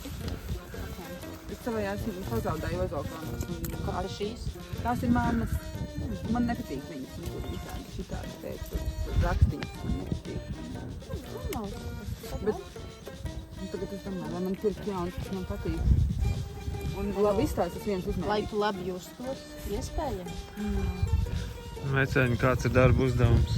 Es savējās pazaudēju ozolkānas. Kā ir šīs? Tās ir mammas. Man nepatīk viņas, tur visādi šitādi teikt, tur rakstītas, man nepatīk. Bet tagad es domāju, vai man pirkt jauns, kas man patīk. Un labi izstāstas viens uzmērīgs. Lai tu labi justos, iespējams. Meceņi, kāds ir darba uzdevums?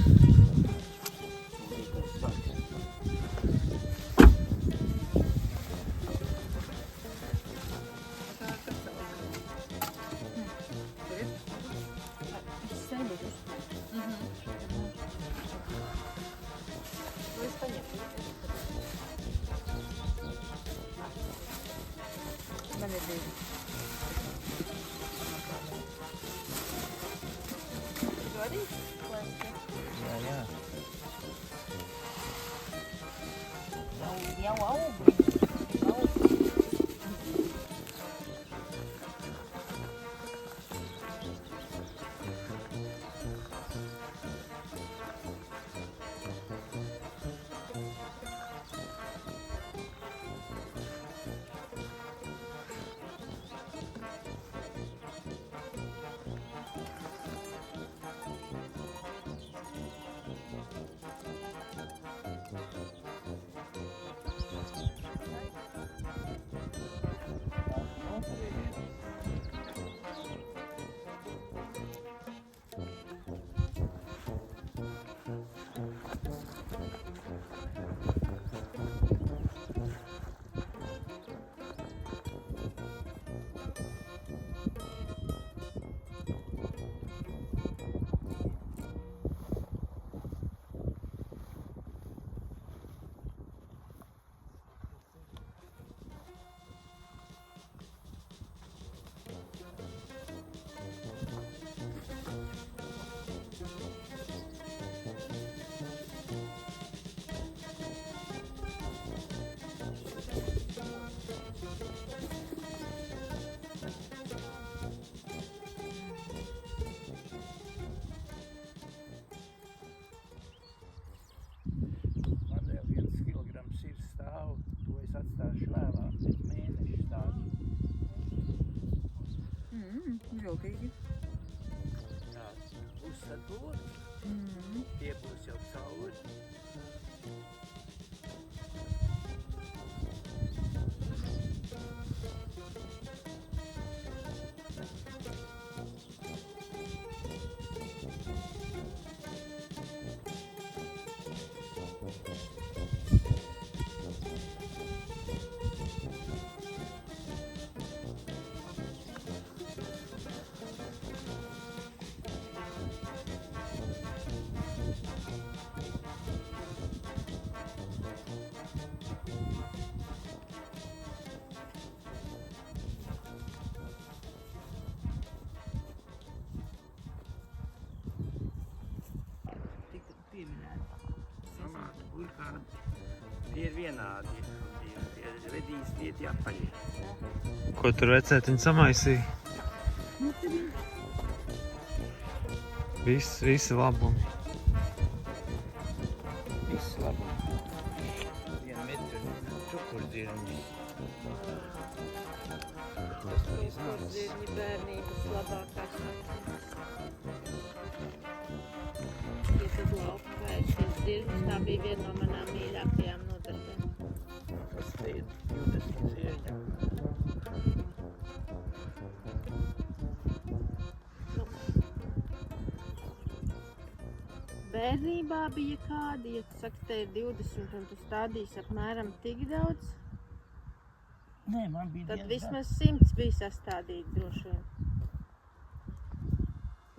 Man ir divi. Tu arī? Jā. Jau aug. Viltīgi. Jā, uzsadot. Tie būs jau cauri. Tie ir vienādi. Tie redīs, tie apaļi. Ko tur vecētiņi samaisīja? Visi labumi. Viss labi. 1 metru čukurdzirņi. Čukurdzirņi bērnības labākās naktiņas. Ja tad lauka vēršies dzirņus, tā bija viena no manām mīļākajām nodarbēm. Kas te ir 20 zirņu. Bērnībā bija kādi, ja tu saki, te ir 20 un tu stādīsi apmēram tik daudz, Nē, man bija tad diezgan. vismaz 100 bija sastādīti droši vien.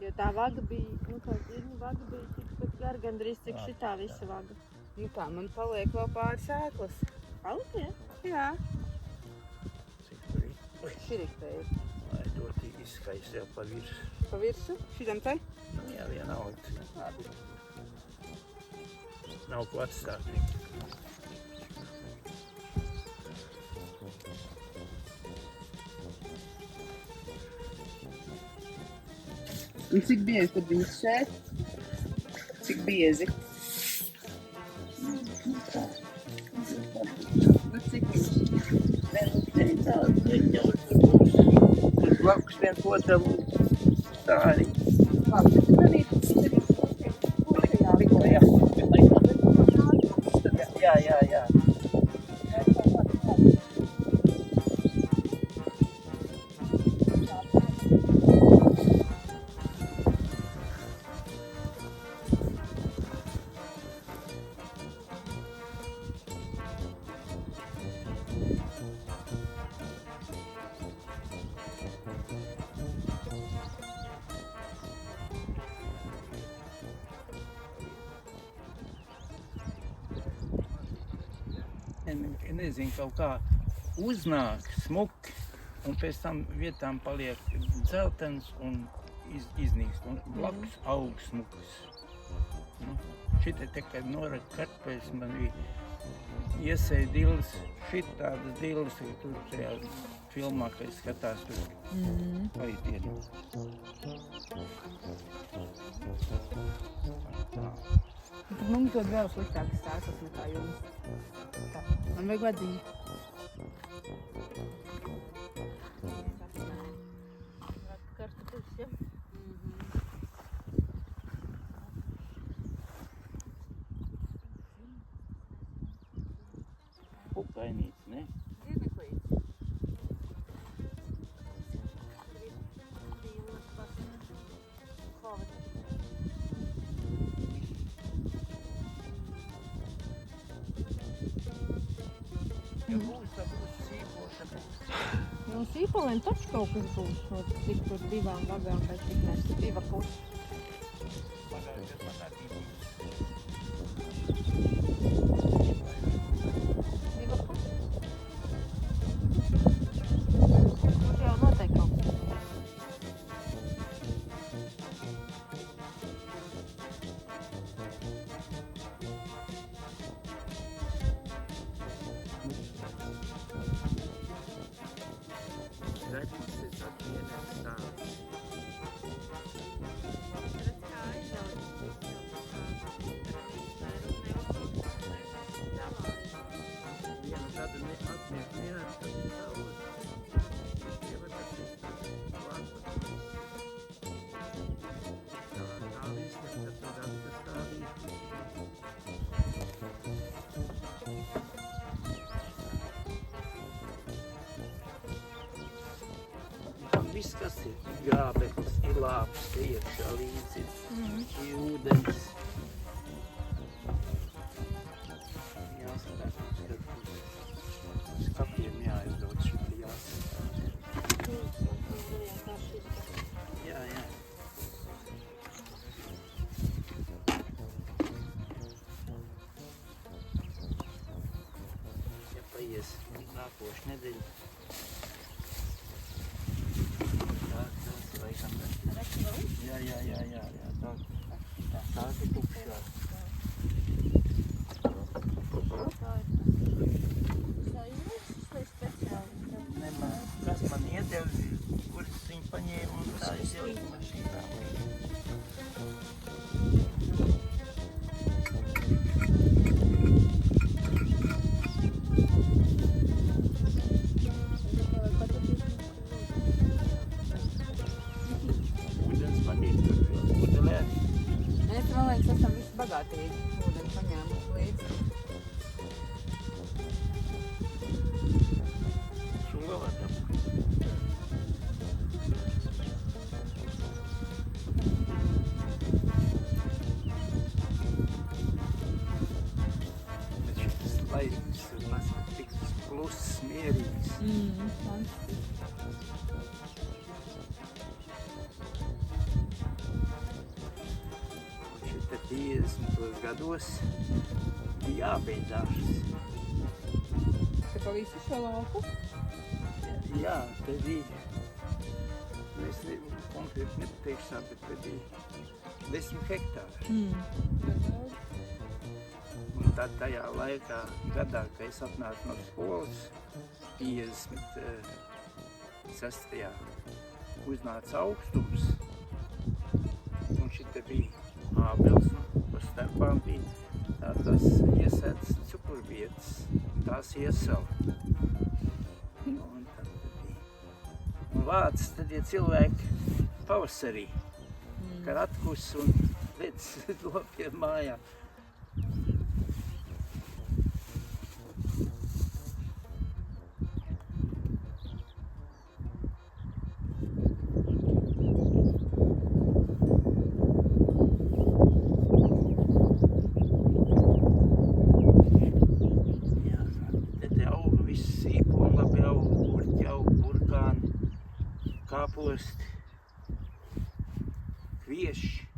Jo tā vaga bija, tā dzirņu vaga bija tikpat gara, gandrīz cik šitā visa vaga. Nu tā, man paliek vēl pāris sēklas. Palika, ja? Jā. Cik tur ir? Ui, Širiktē ir. lai dotīgi izskaisti jau pa virsu. Pa virsu, šitam te. Nu jā, vienalga. Labi. Nav ko atstāt viņu. Un cik biezi tad viņas šeit? Cik biezi? Nu cik viņš? blakus viens otram tā arī. Labi, bet darīt, kuršajā Jā, jā. Nezinu, kaut kā uznāk smuki, un pēc tam vietām paliek dzeltens un iznīkst, un blakus aug smukas. Nu, šitā te, kad noraka kartupeļus, man bija iesēja dilles, šitādas dilles, tur tajā filmā, kad skatās tur paitienu. Mums dod vēl sliktākas sāsas nekā jums. Tā, man vajag vadīt. Kartupeļus, ja? Pukainīts, ne? Ja būs, tad būs sīpoša. Nu, sīpoliem taču kaut kas būs no tik tur 2 vagām, vai cik mēs 2,5. Pagājušajā manā tīmā. 2,5? Tur jau noteikti kaut kas. Redz, atvienēt stāv. Redz, kā aizaudzis. Vienu gadu atmiet neatkat savus. Ievadas klāt. Tā viss, kad tur atkas viss, kas ir grābeklis, ir lāps, te iekšā līdzi, ir ūdens. Jāskatās, kad skapiem jāizdod šeit jāskatās. Jā. Ja paies nākošu nedēļu. Jā, tā ir tukšā. Kas man iedeva, kuras viņi paņēma un tā es ieliku mašīnā. Man liekas, esam visi bagātīgi ūdeni paņēmuši līdzi. Šulavadam. Bet šitas laiks ir tik pluss, mierīgs. Fantastiski. Šita 50 gados bija jābeidzās. Te pa visu šo lauku? Jā, te bija. Es konkrēti nepateikšu, bet te bija 10 hektāri. Un tad tajā laikā, gadā, kad es atnācu no skolas, 56. uznāca augstums. Un šite bija ābels, un pa starpām bija tās iesētas cukurvietas, tās iesala. Un tad bija. Un vāc, tad ir cilvēki pavasarī, kad atkus un vec lopiem mājā. Viss sīpoli labi aug, gurķi aug, burkāni, kāposti, kvieši.